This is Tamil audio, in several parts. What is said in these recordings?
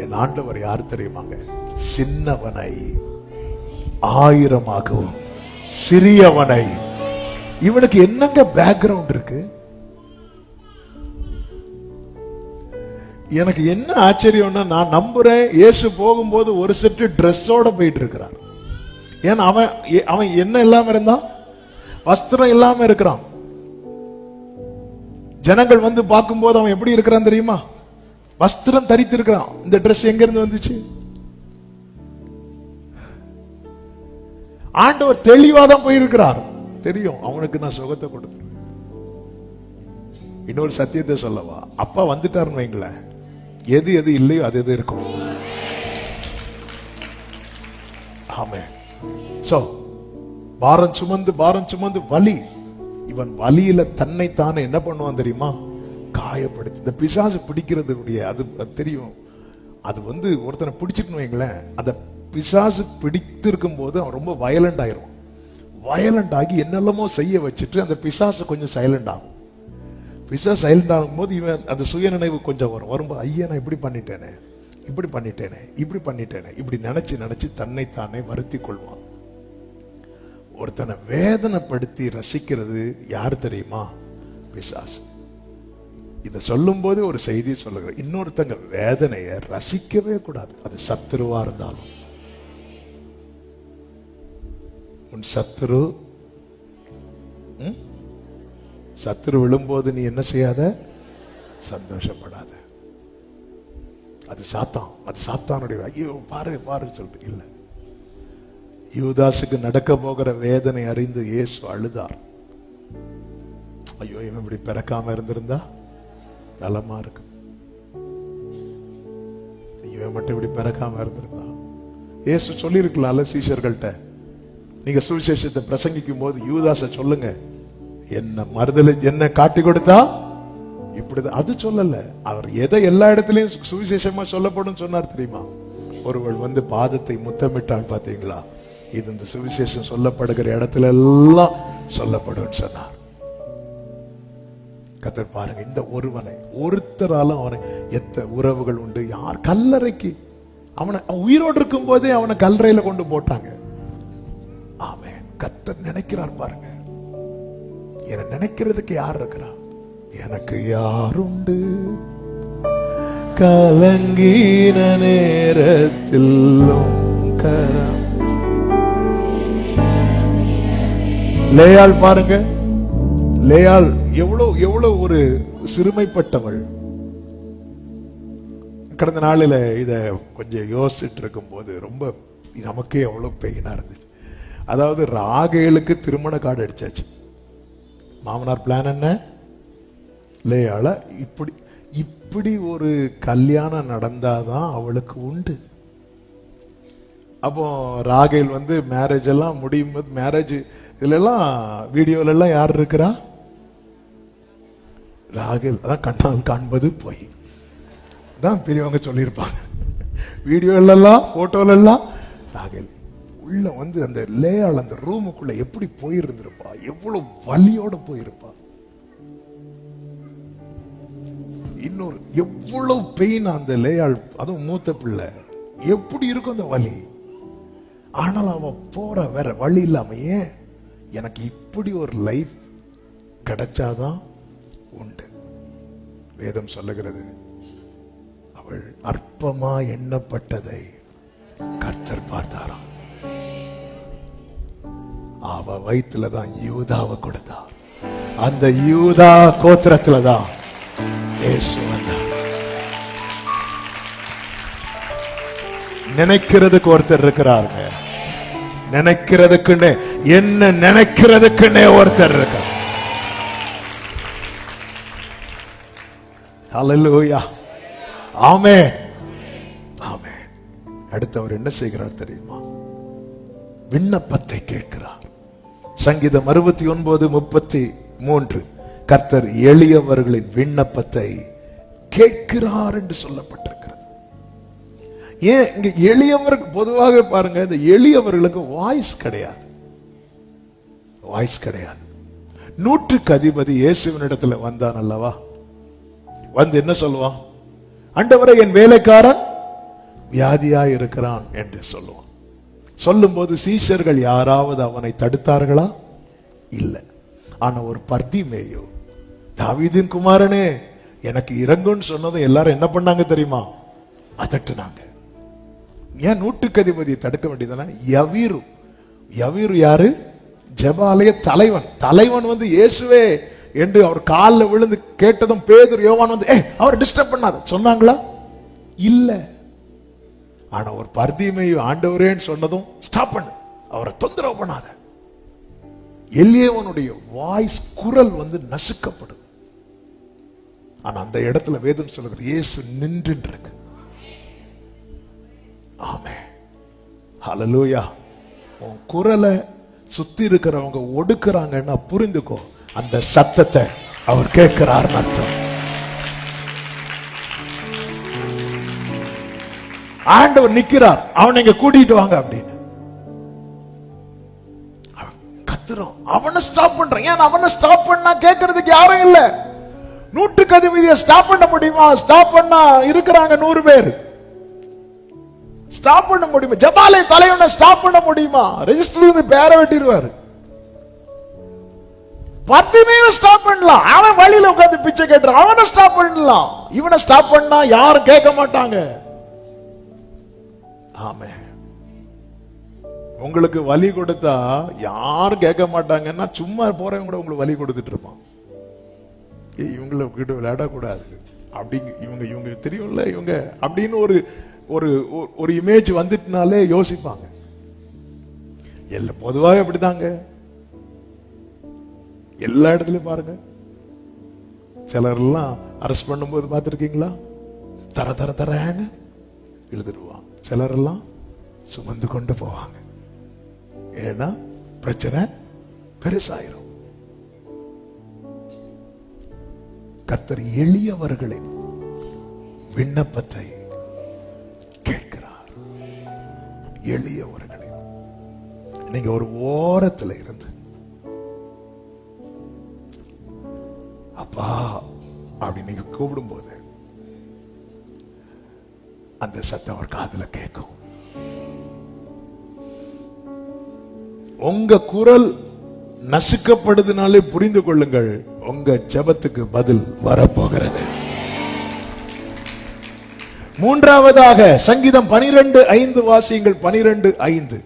என் ஆண்டவர் யார் தெரியுமாங்க? சின்னவனை 1000ஆகவும் சிறியவனை. இவனுக்கு என்னங்க பேக்ரவுண்ட் இருக்கு? எனக்கு என்ன ஆச்சரியம்னா, நான் நம்புறேன் இயேசு போகும்போது ஒரு செட்டு ட்ரெஸ்ஸோட போயிட்டு இருக்கிறார். ஏன்னா அவன் என்ன இல்லாம இருந்தான்? வஸ்திரம் இல்லாம இருக்கிறான். ஜனங்கள் வந்து பார்க்கும்போது அவன் எப்படி இருக்கிறான் தெரியுமா? வஸ்திரம் தரித்து இருக்கிறான். இந்த ட்ரெஸ் எங்க இருந்து வந்துச்சு? ஆண்டவர் தெளிவாதான் போயிருக்கிறார். தெரியும் அவனுக்கு நான் சுகத்தை கொடுத்துருவேன். இன்னொரு சத்தியத்தை சொல்லவா? அப்பா வந்துட்டாருன்னு வைங்களேன், எது எது இல்லையோ அது எது இருக்கும். ஆமே. சோ பாரம் சுமந்து வலி. இவன் வலியில தன்னைத்தானே என்ன பண்ணுவான் தெரியுமா? காயப்படுத்தி. இந்த பிசாசு பிடிக்கிறது அது தெரியும். அது ஒருத்தனை பிடிச்சிட்டு வைங்களேன், அந்த பிசாசு பிடித்து இருக்கும் போது அவன் ரொம்ப வயலண்ட் ஆயிரும். வயலண்ட் ஆகி என்னெல்லாமோ செய்ய வச்சுட்டு அந்த பிசாசு கொஞ்சம் சைலண்ட் ஆகும். பிசாசு சைலண்ட் ஆகும் போது இவன் அந்த சுயநினைவு கொஞ்சம் வரும்போது, ஐயா நான் இப்படி பண்ணிட்டேனே, இப்படி நினைச்சு தன்னைத்தானே வருத்தி கொள்வான். ஒருத்தனை வேதனைப்படுத்தி ரசிக்கிறது யார் தெரியுமா? பிசாசு. இதை சொல்லும் போது ஒரு செய்தி சொல்லுங்க, இன்னொருத்தங்க வேதனையை ரசிக்கவே கூடாது. அது சத்துருவா இருந்தாலும். உன் சத்துரு விழும்போது நீ என்ன செய்யாத? சந்தோஷப்படாத. அது சாத்தானுடைய ஐயோ பாரு சொல்லிட்டு இல்ல. யூதாசுக்கு நடக்க போகிற வேதனை அறிந்து இயேசு அழுதார். ஐயோ இவன் இப்படி பிறக்காம இருந்திருந்தா நலமா இருக்கு. இவன் மட்டும் இப்படி பிறக்காம இருந்திருந்தா. இயேசு சொல்லி இருக்கலாம்ல சீஷர்கள்ட்ட, நீங்க சுவிசேஷத்தை பிரசங்கிக்கும் போது யூதாச சொல்லுங்க, என்ன காட்டி கொடுத்தா இப்படிதான். அது சொல்லல. அவர் எதை எல்லா இடத்துலயும் சுவிசேஷமா சொல்லப்படும் சொன்னார் தெரியுமா? ஒருவள் பாதத்தை முத்தமிட்டாள் பாத்தீங்களா? இது இந்த சுவிசேஷம் சொல்லப்படுகிற இடத்துல எல்லாம் சொல்லப்படும் சொன்னார். கர்த்தர் பாருங்க, இந்த ஒருத்தராலும் அவனை எத்த உறவுகள் உண்டு. யார் கல்லறைக்கு அவனை உயிரோடு இருக்கும் போதே அவனை கல்லறையில கொண்டு போட்டாங்க. ஆமென். கர்த்தர் நினைக்கிறார் பாருங்க, என்ன நினைக்கிறதுக்கு யார் இருக்கிறா? எனக்கு யாருண்டு கலங்கின நேரத்தில் கரம். லேயாள் பாருங்க, லேயாள் எவ்வளவு ஒரு சிறுமைப்பட்டவள். கடந்த நாளில் இத கொஞ்சம் யோசிச்சுட்டு இருக்கும் போது ரொம்ப நமக்கே எவ்வளவு பெயினா இருந்துச்சு. அதாவது ராகேலுக்கு திருமண கார்டு அடிச்சாச்சு. மாமனார் பிளான் என்ன? லேயாள இப்படி ஒரு கல்யாணம் நடந்தாதான் அவளுக்கு உண்டு. அப்போ ராகேல் மேரேஜ் எல்லாம் முடியும் போது, மேரேஜ் இதுல எல்லாம் வீடியோல எல்லாம் யார் இருக்கிறா? ராகேல். அதான் கண்ணால் காண்பது போய் தான் பெரியவங்க சொல்லியிருப்பாங்க. வீடியோல எல்லாம் போட்டோல எல்லாம் ராகேல் உள்ள அந்த லேயாள் அந்த ரூமுக்குள்ள எப்படி போயிருந்திருப்பா, எவ்வளவு வலியோட போயிருப்பா. இன்னொரு எவ்வளவு பெயின் அந்த லேயாள், அதுவும் மூத்த பிள்ளை, எப்படி இருக்கும் அந்த வலி. ஆனால் அவன் போற வேற வழி இல்லாம, ஏன் எனக்கு இப்படி ஒரு லைஃப் கிடைச்சாதான் உண்டு. வேதம் சொல்லுகிறது, அவள் அற்பமா எண்ணப்பட்டதை கர்த்தர் பார்த்தாராம். அவ வயிற்றுலதான் யூதாவை கொடுத்தார். அந்த யூதா கோத்திரத்துலதான் இயேசு வந்தார். நினைக்கிறதுக்கு ஒருத்தர் இருக்கிறாருங்க. நினைக்கிறதுக்குன்னே, என்ன நினைக்கிறதுக்குன்னே ஒருத்தர் இருக்கார். ஹல்லேலூயா. ஆமென். ஆமென். அடுத்தவர் என்ன செய்கிறார் தெரியுமா? விண்ணப்பத்தை கேட்கிறார். சங்கீதம் 69:33 கர்த்தர் எளியவர்களின் விண்ணப்பத்தை கேட்கிறார் என்று சொல்லப்பட்டிருக்கிறது. ஏன் இங்க எளியவர்கள் பொதுவாக பாருங்க, இந்த எளியவர்களுக்கு வாய்ஸ் கிடையாது. நூற்றுக்கு அதிபதி இயேசுவினிடத்துல வந்தான் அல்லவா? என்ன சொல்லுவான்? ஆண்டவரே, என் வேலைக்காரன் வியாதியாய் இருக்கிறான் என்று சொல்லுவான். சொல்லும் போது சீஷர்கள் யாராவது அவனை தடுத்தார்களா? இல்லை. ஆனா ஒரு பர்திமேயு, தாவீதின் குமாரனே எனக்கு இறங்குன்னு சொன்னதும் எல்லாரும் என்ன பண்ணாங்க தெரியுமா? அதட்டுனாங்க. ஏன் நூற்றுக்கு அதிபதியை தடுக்க வேண்டியதானே? யவீரு யாரு? ஜெபாலய தலைவன். தலைவன் வந்து இயேசுவே என்று அவர் காலில் விழுந்து கேட்டதும் பேதுரு யோவான் வந்து அவர் டிஸ்டர்ப் பண்ணாத சொன்னாங்களா? இல்ல. ஆனா ஒரு பர்திமேயு ஆண்டவரேன்னு சொன்னதும் ஸ்டாப் பண்ணு, அவரை தொந்தரவு பண்ணாத. எல்லியவனுடைய வாய்ஸ் குரல் வந்து நசுக்கப்படும். ஆனா அந்த இடத்துல வேதம் சொல்லுகிறது இயேசு நின்று இருக்கு. ஆமென், ஹல்லேலூயா. உன் குரலை சுத்தி இருக்கிறவங்க ஒடுக்குறாங்கன்னா புரிந்துக்கோ, அந்த சத்தத்தை அவர் கேட்கிறார் அர்த்தம். ஆண்டவர் நிக்கிறார், அவனை இங்க கூட்டிட்டு வாங்க அப்படின்னு கத்துறோம். அவனை ஸ்டாப் பண்றான். ஏன் அவனை ஸ்டாப் பண்ணா கேட்கறதுக்கு யாரும் இல்ல. நூற்றுக்கு அதிபதியை ஸ்டாப் பண்ண முடியுமா? ஸ்டாப் பண்ணா இருக்கிறாங்க 100 பேர். ஸ்டாப் பண்ண முடியுமா? ஜெபாலய தலைவனை ஸ்டாப் பண்ண முடியுமா? ரெஜிஸ்டர்ல இருந்து பேரை வெட்டிடுவாரு. பர்திமேயு ஸ்டாப் பண்ணலாம். அவன் வழியில உட்கார்ந்து பிச்சை கேட்றான், அவனை ஸ்டாப் பண்ணலாம். இவனை ஸ்டாப் பண்ணா யாரும் கேட்க மாட்டாங்க. ஆமென். உங்களுக்கு வலி கொடுத்தா யாரும் கேட்க மாட்டாங்கன்னா சும்மா போறவங்க கூட உங்களுக்கு வலி கொடுத்துட்டு இருப்பான். இவங்களை கிட்ட விளையாடக்கூடாது அப்படிங்க, இவங்க தெரியும்ல இவங்க அப்படின்னு ஒரு ஒரு ஒரு இமேஜ் வந்துட்டுனாலே யோசிப்பாங்க. பொதுவாக அப்படிதாங்க. எல்லா இடத்துலயும் பாருங்க, சிலர் எல்லாம் அரெஸ்ட் பண்ணும்போது பார்த்திருக்கீங்களா? தர தர தரன்னு எழுதிடுவான். சிலர் எல்லாம் சுமந்து கொண்டு போவாங்க. ஏன்னா பிரச்சனை பெருசாயிரும். கர்த்தர் எளியவர்களின் விண்ணப்பத்தை கேட்கிறார். எளியவர்களை நீங்க ஒரு ஓரத்தில் இருந்து அப்பா அப்படி நீங்க கூப்பிடும் போது அந்த சத்தம் அவர் காதுல கேட்கும். உங்க குரல் நசுக்கப்படுதுனாலே புரிந்து கொள்ளுங்கள், உங்க ஜெபத்துக்கு பதில் வரப்போகிறது. மூன்றாவதாக சங்கீதம் 12:5 வாசியுங்கள். 12:5,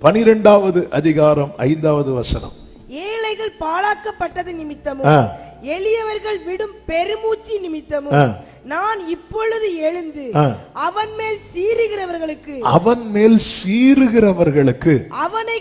12வது அதிகாரம் 5வது வசனம். ஏழைகள் பாழாக்கப்பட்டது நிமித்தமும் எளியவர்கள் விடும் பெருமூச்சு நிமித்தமும் நான் இப்பொழுது எழுந்து அவன் மேல் சீறுகிறவர்களுக்கு அவனை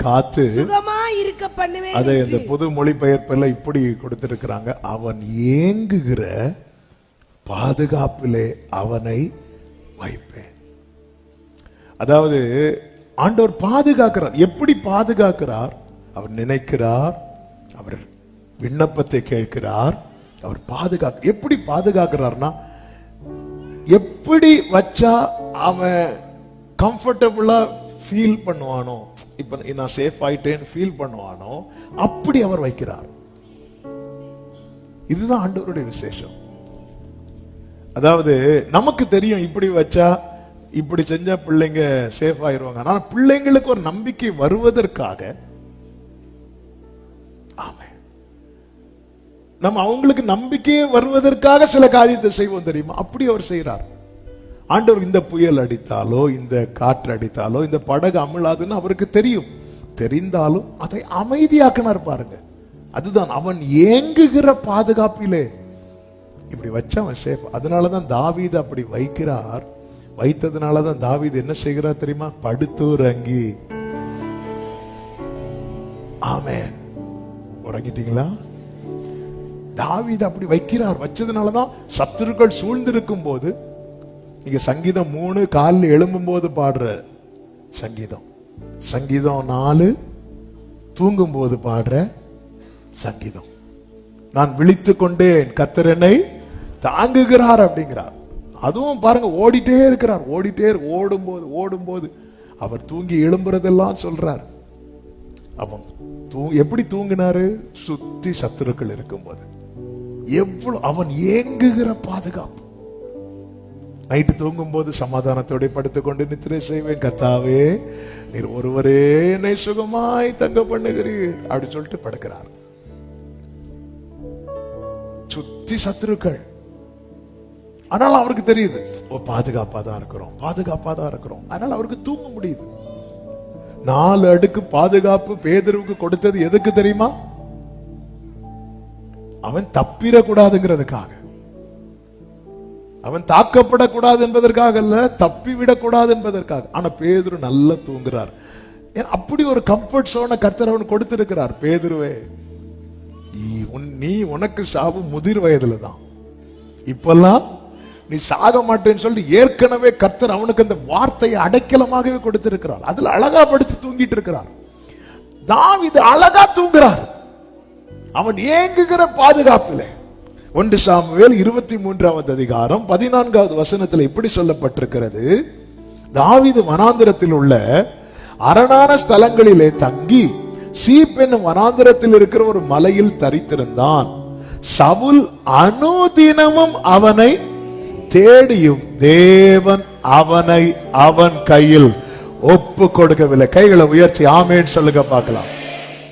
காத்து சுகமாய் இருக்க பண்ணுவேன். அதை இந்த புது மொழிபெயர்ப்பில் இப்படி கொடுத்திருக்கிறாங்க, அவன் ஏங்குகிற பாதுகாப்பிலே அவனை வைப்பேன். அதாவது ஆண்டவர் பாதுகாக்கிறார். எப்படி பாதுகாக்கிறார்? அவர் நினைக்கிறார், அவர் விண்ணப்பத்தை கேட்கிறார், அவர் பாதுகாக்க. எப்படி பாதுகாக்கிறார்னா, எப்படி வச்சா அவன் கம்ஃபர்டபுளா ஃபீல் பண்ணுவானோ, இப்ப நான் சேஃப் ஆயிட்டேன்னு ஃபீல் பண்ணுவானோ அப்படி அவர் வைக்கிறார். இதுதான் ஆண்டவருடைய விசேஷம். அதாவது நமக்கு தெரியும் இப்படி வச்சா இப்படி செஞ்சா பிள்ளைங்க சேஃப் ஆயிருவாங்க. ஆனா பிள்ளைங்களுக்கு ஒரு நம்பிக்கை வருவதற்காக நம்ம அவங்களுக்கு நம்பிக்கையே வருவதற்காக சில காரியத்தை செய்வோம் தெரியுமா? அப்படி அவர் செய்யறார். ஆண்டவர் இந்த புயல் அடித்தாலோ இந்த காற்று அடித்தாலோ இந்த படகு அமிழாதுன்னு அவருக்கு தெரியும். தெரிந்தாலும் அதை அமைதியாக்கினார் பாருங்க. அதுதான் அவன் ஏங்குகிற பாதுகாப்பிலே இப்படி வச்சா அவன் சேஃப். அதனாலதான் தாவீது அப்படி வைக்கிறார். வைத்ததுனாலதான் தாவீது என்ன செய்கிறார் தெரியுமா? படுத்துறங்கி. ஆமென். உறங்கிட்டீங்களா? தாவீது அப்படி வைக்கிறார். வச்சதுனாலதான் சத்துருக்கள் சூழ்ந்திருக்கும் போது, நீங்க சங்கீதம் 3 காலில் எழும்பும் போது பாடுற சங்கீதம், சங்கீதம் 4 தூங்கும் போது பாடுற சங்கீதம், நான் விழித்துக் கொண்டேன் கர்த்தர் என்னை தாங்குகிறார் அப்படிங்கிறார். அதுவும் பாருங்க, ஓடிட்டே இருக்கிறார். ஓடும்போது அவர் தூங்கி எழும்புறதெல்லாம் சொல்றார். அவன் எப்படி தூங்கினாரு? சுத்தி சத்துருக்கள் இருக்கும்போது. எவ்வளவு அவன் ஏங்குகிற பாதுகாப்பு. நைட்டு தூங்கும் போது சமாதானத்தோட படுத்துக்கொண்டு நித்திரை செய்வேன். கர்த்தாவே, நீர் ஒருவரே என்னை சுகமாய் தங்க பண்ணுகிறீர் அப்படி சொல்லிட்டு படுக்கிறார். சுத்தி சத்துருக்கள். ஆனால் அவருக்கு தெரியுது, பாதுகாப்பாதான் இருக்கிறோம். அதனால அவருக்கு தூங்க முடியுது. 4 அடுக்கு பாதுகாப்பு பேதுருவுக்கு கொடுத்தது எதுக்கு தெரியுமா? அவன் தப்பிடக்கூடாதுங்கிறதுக்காக, அவன் தாக்கப்படக்கூடாது என்பதற்காக அல்ல, தப்பிவிடக்கூடாது என்பதற்காக. ஆனா பேதுரு நல்லா தூங்குறார். அப்படி ஒரு கம்ஃபர்ட் சோனை கர்த்தர் அவன் கொடுத்திருக்கிறார். பேதுருவே, நீ உனக்கு சாவு முதிர் வயதுல தான், இப்பெல்லாம் நீ சாக மாட்டேன்னு சொல்லி ஏற்கனவே கர்த்தர் அவனுக்கு அந்த வார்த்தையை அடைக்கலமாகவே கொடுத்திருக்கிறார். அதுல அழகா படுத்து தூங்கிட்டு இருக்கிறார். தாவீது அழகா தூங்குறார். அவன் ஏங்குகிற பாதுகாப்பிலே. 1 சாமுவேல் 23வது அதிகாரம் 14வது வசனத்தில் இப்படி சொல்லப்பட்டிருக்கிறது, தாவீது வனாந்திரத்தில் உள்ள அரணான ஸ்தலங்களிலே தங்கி சீப் என்னும் வனாந்திரத்தில் இருக்கிற ஒரு மலையில் தரித்திருந்தான். சவுல் அனுதினமும் அவனை தேடியும் தேவன் அவனை அவன் கையில் ஒப்பு கொடுக்கவில்லை. கைகளை உயர்த்தி ஆமேன் சொல்லுங்க பார்க்கலாம்.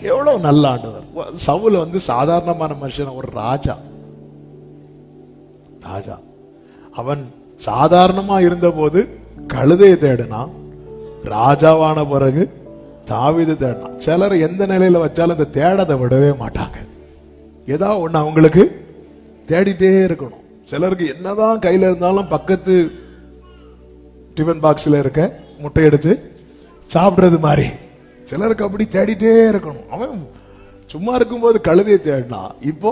எவ்வளவு நல்ல ஆண்டவர். சவுல் சாதாரணமான மனுஷன், ஒரு ராஜா. அவன் சாதாரணமா இருந்த போது கழுதையை தேடினான். ராஜாவான பிறகு தாவீது தேடினான். சிலர் எந்த நிலையில வச்சாலும் இந்த தேடதை விடவே மாட்டாங்க. ஏதாவது ஒண்ணு அவங்களுக்கு தேடிட்டே இருக்கணும். சிலருக்கு என்னதான் கையில இருந்தாலும் பக்கத்து டிஃபன் பாக்ஸ்ல இருக்க முட்டை எடுத்து சாப்பிடுறது மாதிரி சிலருக்கு அப்படி தேடிட்டே இருக்கணும். அவன் சும்மா இருக்கும்போது கழுதையை தேடினா, இப்போ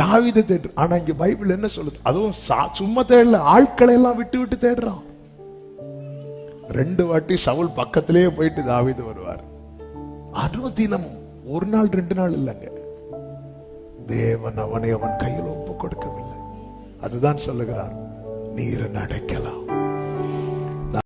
தாவீதை தேடு. ஆனா இங்க பைபிள் என்ன சொல்லுது? அதுவும் சும்மா தேடல, ஆட்களை எல்லாம் விட்டு விட்டு தேடுறான். 2 வாட்டி சவுல் பக்கத்திலேயே போயிட்டு தாவீது வருவார். அனுதினமும், ஒரு நாள் 2 நாள் இல்லைங்க. தேவன் அவனை அவன் கையில் ஒப்பு கொடுக்கவில்லை. அதுதான் சொல்லுகிறார், நீர் அடைக்கலாம்.